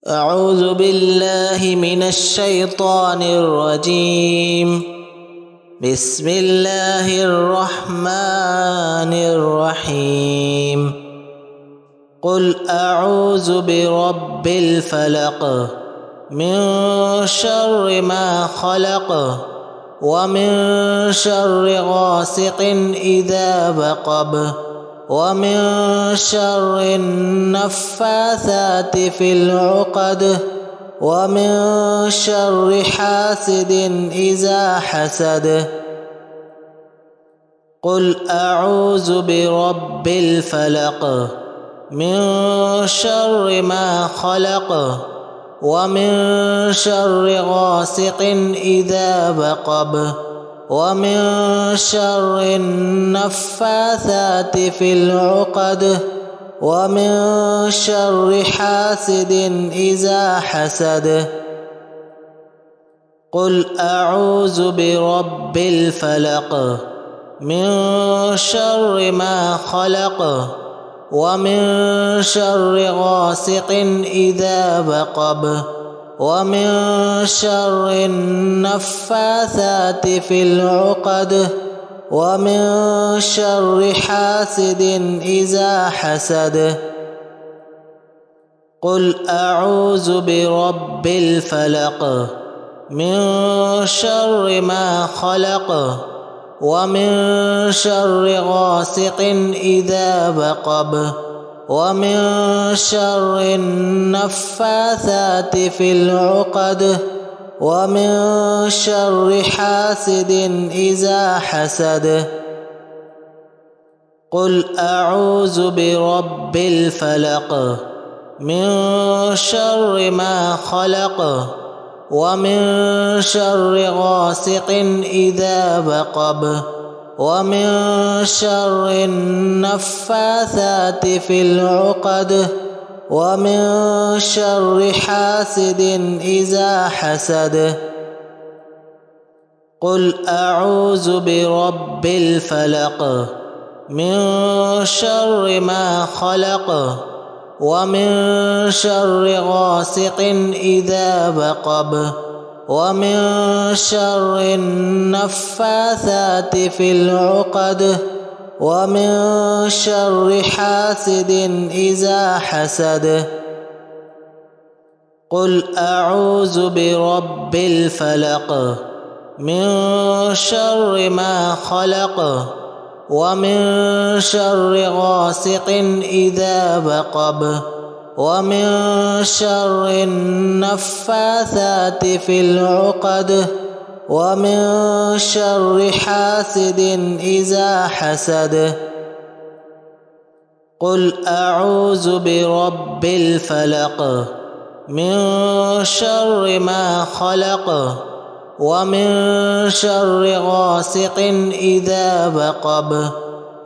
أعوذ بالله من الشيطان الرجيم. بسم الله الرحمن الرحيم. قل أعوذ برب الفلق من شر ما خلق ومن شر غاسق إذا وقب ومن شر النفاثات في العقد ومن شر حاسد إذا حسد. قل أعوذ برب الفلق من شر ما خلق ومن شر غاسق إذا وقب ومن شر النفاثات في العقد ومن شر حاسد إذا حسد. قل أعوذ برب الفلق من شر ما خلق ومن شر غاسق إذا وقب ومن شر النفاثات في العقد ومن شر حاسد إذا حسد. قل أعوذ برب الفلق من شر ما خلق ومن شر غاسق إذا وقب ومن شر النفاثات في العقد ومن شر حاسد إذا حسد. قل أعوذ برب الفلق من شر ما خلق ومن شر غاسق إذا وقب ومن شر النفاثات في العقد ومن شر حاسد إذا حسد. قل أعوذ برب الفلق من شر ما خلق ومن شر غاسق إذا وقب ومن شر النفاثات في العقد ومن شر حاسد إذا حسد. قل أعوذ برب الفلق من شر ما خلق ومن شر غاسق إذا وقب ومن شر النفاثات في العقد ومن شر حاسد إذا حسد. قل أعوذ برب الفلق من شر ما خلق ومن شر غاسق إذا وقب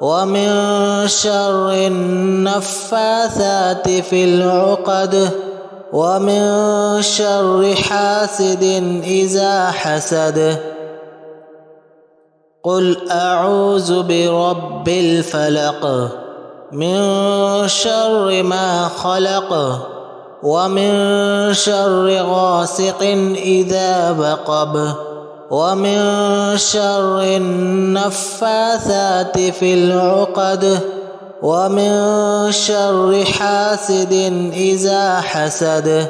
ومن شر النفاثات في العقد ومن شر حاسد إذا حسد. قل أعوذ برب الفلق من شر ما خلق ومن شر غاسق إذا وقب ومن شر النفاثات في العقد ومن شر حاسد إذا حسد.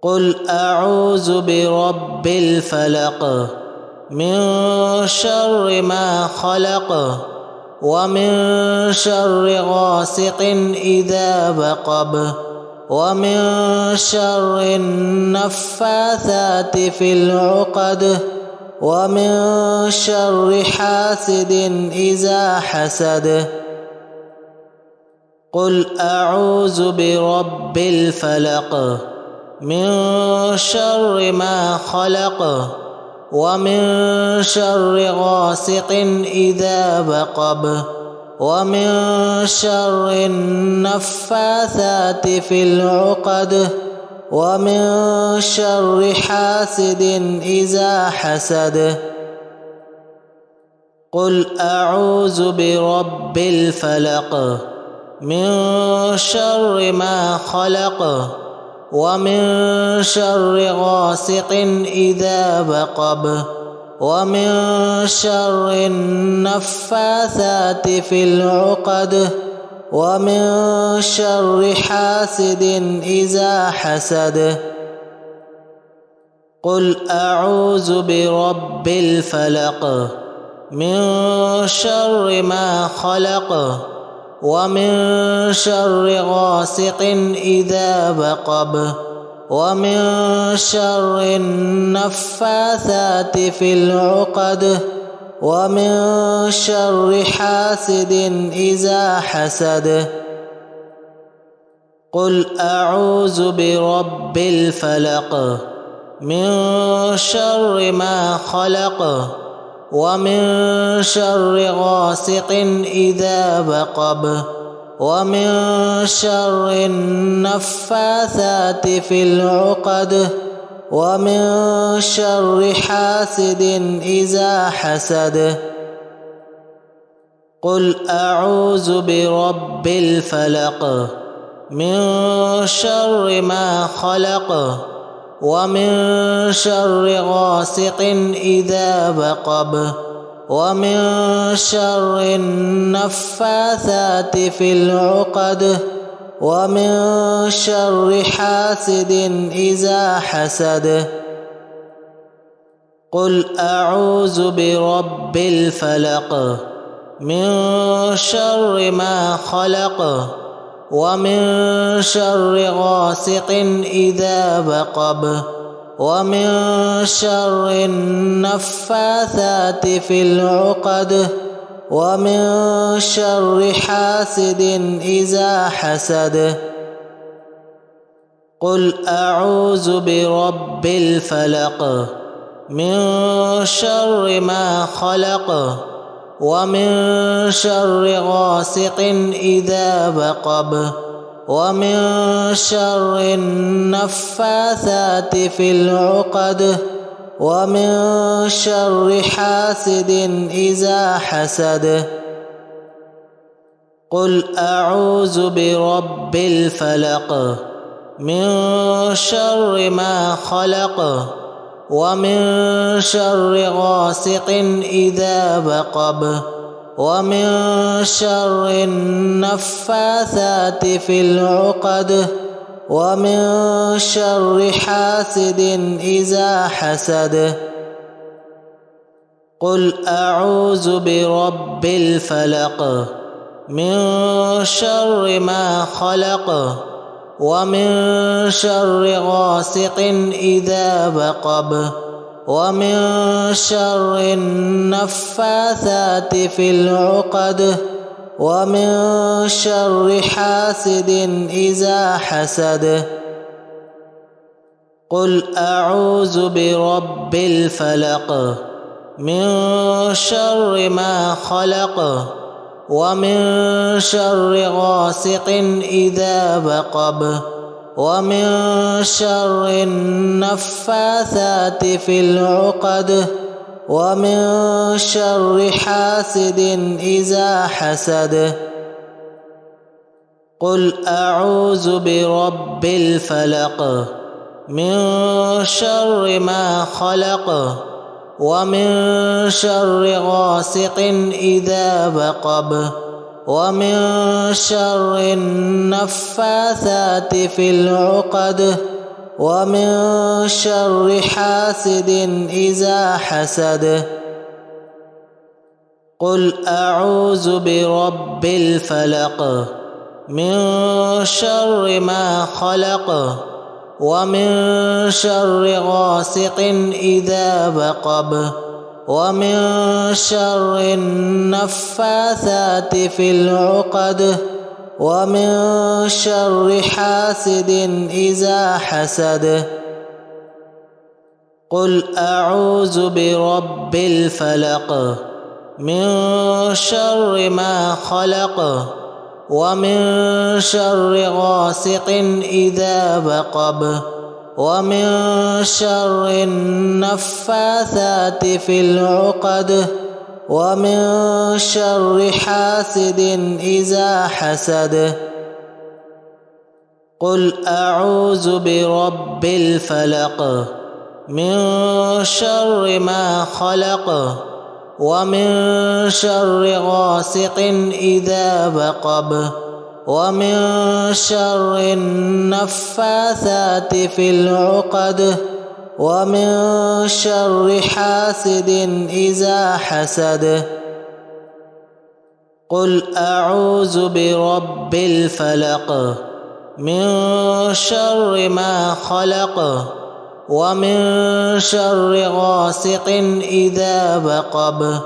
قل أعوذ برب الفلق من شر ما خلق ومن شر غاسق إذا وقب ومن شر النفاثات في العقد ومن شر حاسد إذا حسد. قل أعوذ برب الفلق من شر ما خلق ومن شر غاسق إذا وقب ومن شر النفاثات في العقد ومن شر حاسد إذا حسد. قل أعوذ برب الفلق من شر ما خلق ومن شر غاسق إذا وقب ومن شر النفاثات في العقد ومن شر حاسد إذا حسد قل أعوذ برب الفلق من شر ما خلق ومن شر غاسق إذا وقب ومن شر النفاثات في العقد ومن شر حاسد إذا حسد قل أعوذ برب الفلق من شر ما خلق ومن شر غاسق إذا وقب ومن شر النفاثات في العقد ومن شر حاسد إذا حسد قل أعوذ برب الفلق من شر ما خلق ومن شر غاسق إذا وقب ومن شر النفاثات في العقد ومن شر حاسد إذا حسد قل أعوذ برب الفلق من شر ما خلق ومن شر غاسق إذا وقب ومن شر النفاثات في العقد ومن شر حاسد إذا حسد قل أعوذ برب الفلق من شر ما خلق ومن شر غاسق إذا وقب ومن شر النفاثات في العقد ومن شر حاسد إذا حسد قل أعوذ برب الفلق من شر ما خلق ومن شر غاسق إذا وقب ومن شر النفاثات في العقد ومن شر حاسد إذا حسد قل أعوذ برب الفلق من شر ما خلق ومن شر غاسق إذا وقب ومن شر النفاثات في العقد ومن شر حاسد إذا حسد قل أعوذ برب الفلق من شر ما خلق ومن شر غاسق إذا وقب ومن شر النفاثات في العقد ومن شر حاسد إذا حسد قل أعوذ برب الفلق من شر ما خلق ومن شر غاسق إذا وقب ومن شر النفاثات في العقد ومن شر حاسد إذا حسد قل أعوذ برب الفلق من شر ما خلق ومن شر غاسق إذا وقب ومن شر النفاثات في العقد ومن شر حاسد إذا حسد قل أعوذ برب الفلق من شر ما خلق ومن شر غاسق إذا وقب ومن شر النفاثات في العقد ومن شر حاسد إذا حسد. قل أعوذ برب الفلق من شر ما خلق ومن شر غاسق إذا وقب ومن شر النفاثات في العقد ومن شر حاسد إذا حسد. قل أعوذ برب الفلق من شر ما خلق ومن شر غاسق إذا وقب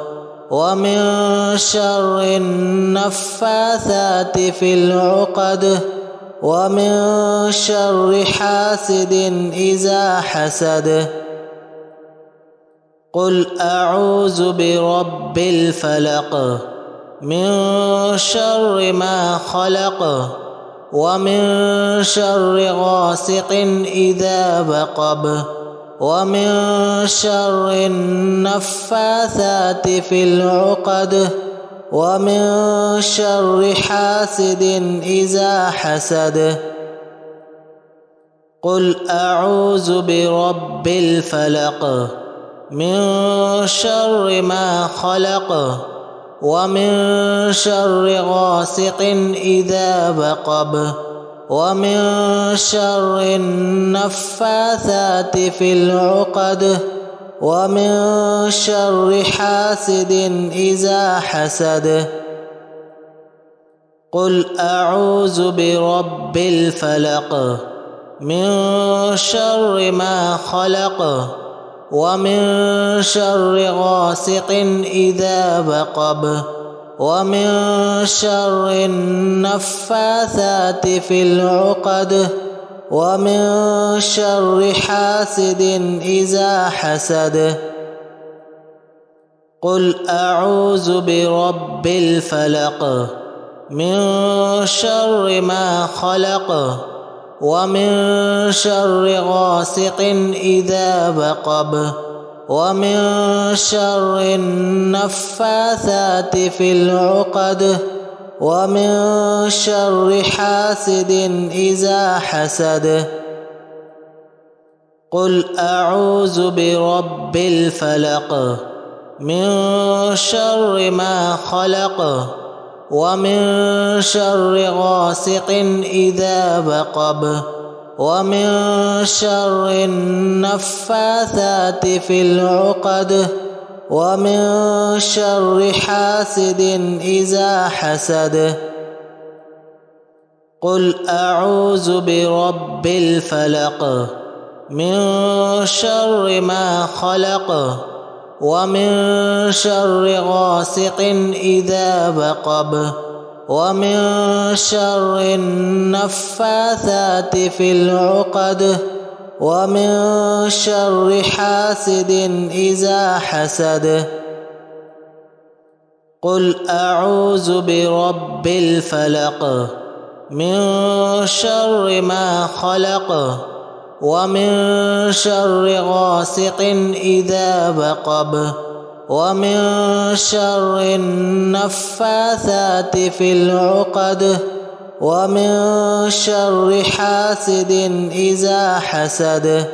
ومن شر النفاثات في العقد ومن شر حاسد إذا حسد. قل أعوذ برب الفلق من شر ما خلق ومن شر غاسق إذا وقب ومن شر النفاثات في العقد ومن شر حاسد إذا حسد. قل أعوذ برب الفلق من شر ما خلق ومن شر غاسق إذا وقب ومن شر النفاثات في العقد ومن شر حاسد إذا حسد. قل أعوذ برب الفلق من شر ما خلق ومن شر غاسق إذا وقب ومن شر النفاثات في العقد ومن شر حاسد إذا حسد. قل أعوذ برب الفلق من شر ما خلق ومن شر غاسق إذا وقب ومن شر النفاثات في العقد ومن شر حاسد إذا حسد. قل أعوذ برب الفلق من شر ما خلق ومن شر غاسق إذا وقب ومن شر النفاثات في العقد ومن شر حاسد إذا حسد. قل أعوذ برب الفلق من شر ما خلق ومن شر غاسق إذا وقب ومن شر النفاثات في العقد ومن شر حاسد إذا حسد. قل أعوذ برب الفلق من شر ما خلق ومن شر غاسق إذا وقب ومن شر النفاثات في العقد ومن شر حاسد إذا حسد.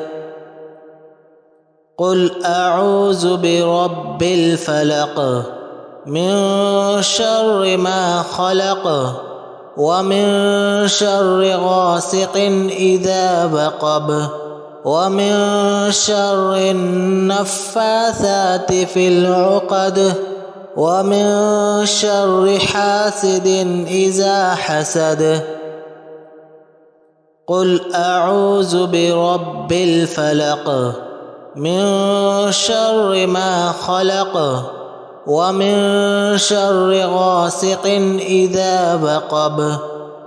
قل أعوذ برب الفلق من شر ما خلق ومن شر غاسق إذا وقب ومن شر النفاثات في العقد ومن شر حاسد إذا حسد. قل أعوذ برب الفلق من شر ما خلق ومن شر غاسق إذا وقب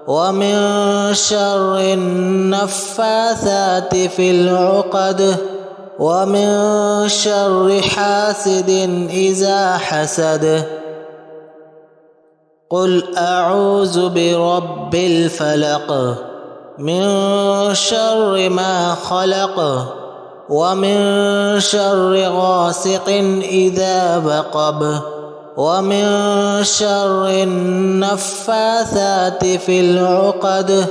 ومن شر النفاثات في العقد ومن شر حاسد إذا حسد. قل أعوذ برب الفلق من شر ما خلق ومن شر غاسق إذا وقب ومن شر النفاثات في العقد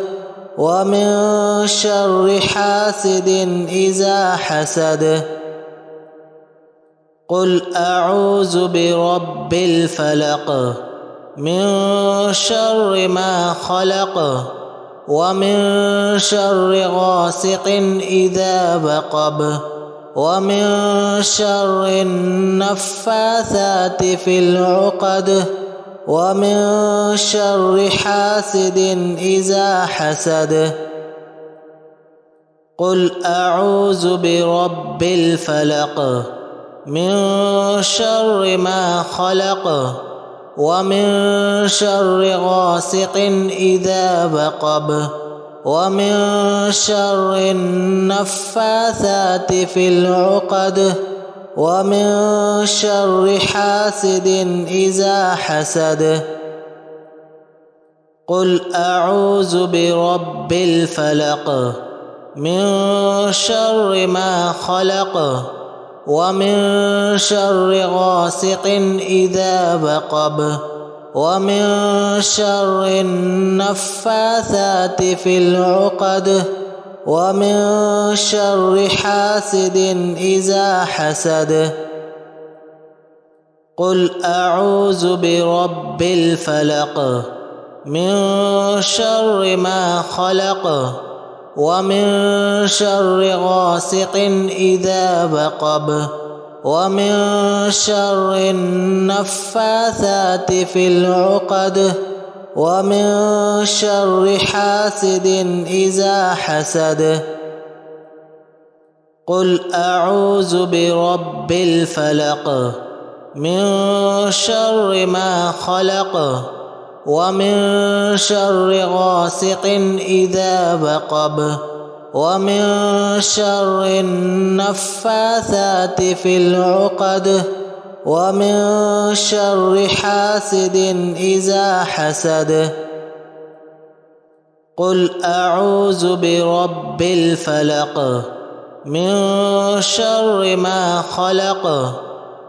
ومن شر حاسد إذا حسد. قل أعوذ برب الفلق من شر ما خلق ومن شر غاسق إذا وقب ومن شر النفاثات في العقد ومن شر حاسد إذا حسد. قل أعوذ برب الفلق من شر ما خلق ومن شر غاسق إذا وقب ومن شر النفاثات في العقد ومن شر حاسد إذا حسد. قل أعوذ برب الفلق من شر ما خلق ومن شر غاسق إذا وقب ومن شر النفاثات في العقد ومن شر حاسد إذا حسد. قل أعوذ برب الفلق من شر ما خلق ومن شر غاسق إذا وقب ومن شر النفاثات في العقد ومن شر حاسد إذا حسد. قل أعوذ برب الفلق من شر ما خلق ومن شر غاسق إذا وقب ومن شر النفاثات في العقد ومن شر حاسد إذا حسد. قل أعوذ برب الفلق من شر ما خلق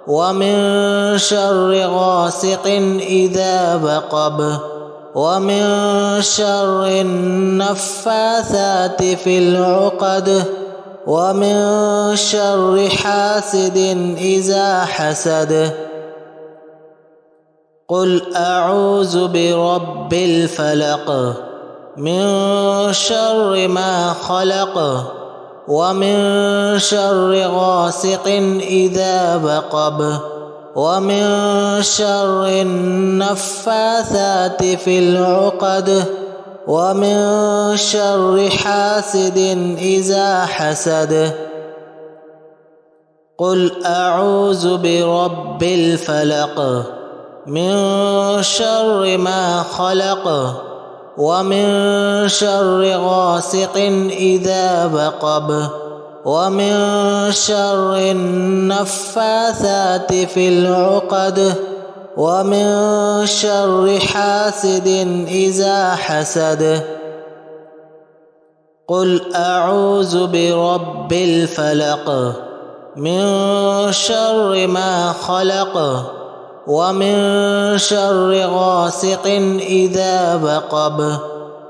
ومن شر غاسق إذا وقب ومن شر النفاثات في العقد ومن شر حاسد إذا حسد. قل أعوذ برب الفلق من شر ما خلق ومن شر غاسق إذا وقب ومن شر النفاثات في العقد ومن شر حاسد إذا حسد. قل أعوذ برب الفلق من شر ما خلق ومن شر غاسق إذا وقب ومن شر النفاثات في العقد ومن شر حاسد إذا حسد. قل أعوذ برب الفلق من شر ما خلق ومن شر غاسق إذا وقب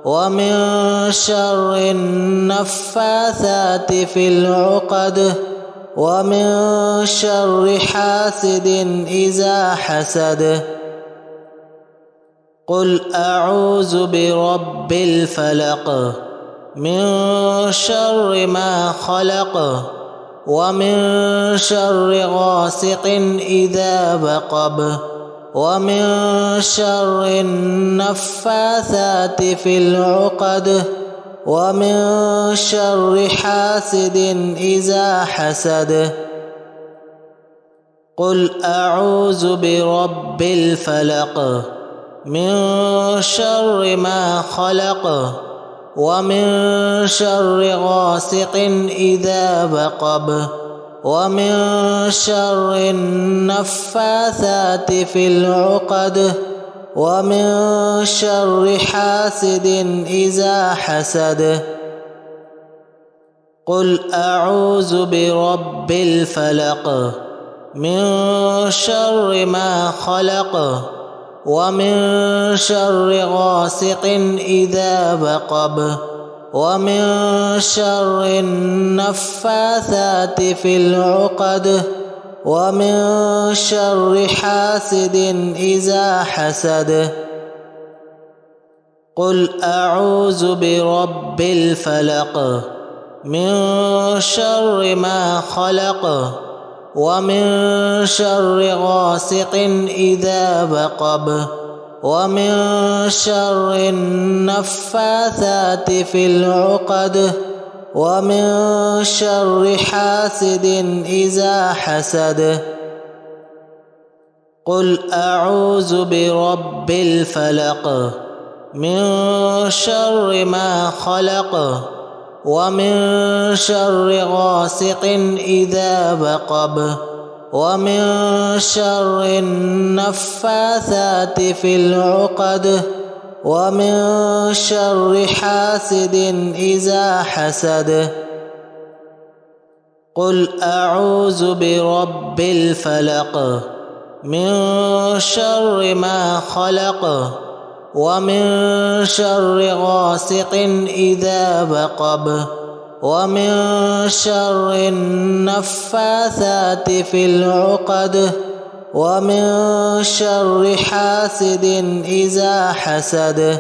ومن شر النفاثات في العقد ومن شر حاسد إذا حسد. قل أعوذ برب الفلق من شر ما خلق ومن شر غاسق إذا وقب ومن شر النفاثات في العقد ومن شر حاسد إذا حسد. قل أعوذ برب الفلق من شر ما خلق ومن شر غاسق إذا وقب ومن شر النفاثات في العقد ومن شر حاسد إذا حسد. قل أعوذ برب الفلق من شر ما خلق ومن شر غاسق إذا وقب ومن شر النفاثات في العقد ومن شر حاسد إذا حسد. قل أعوذ برب الفلق من شر ما خلق ومن شر غاسق إذا وقب ومن شر النفاثات في العقد ومن شر حاسد إذا حسد. قل أعوذ برب الفلق من شر ما خلق ومن شر غاسق إذا وقب ومن شر النفاثات في العقد ومن شر حاسد إذا حسد. قل أعوذ برب الفلق من شر ما خلق ومن شر غاسق إذا وقب ومن شر النفاثات في العقد ومن شر حاسد إذا حسد.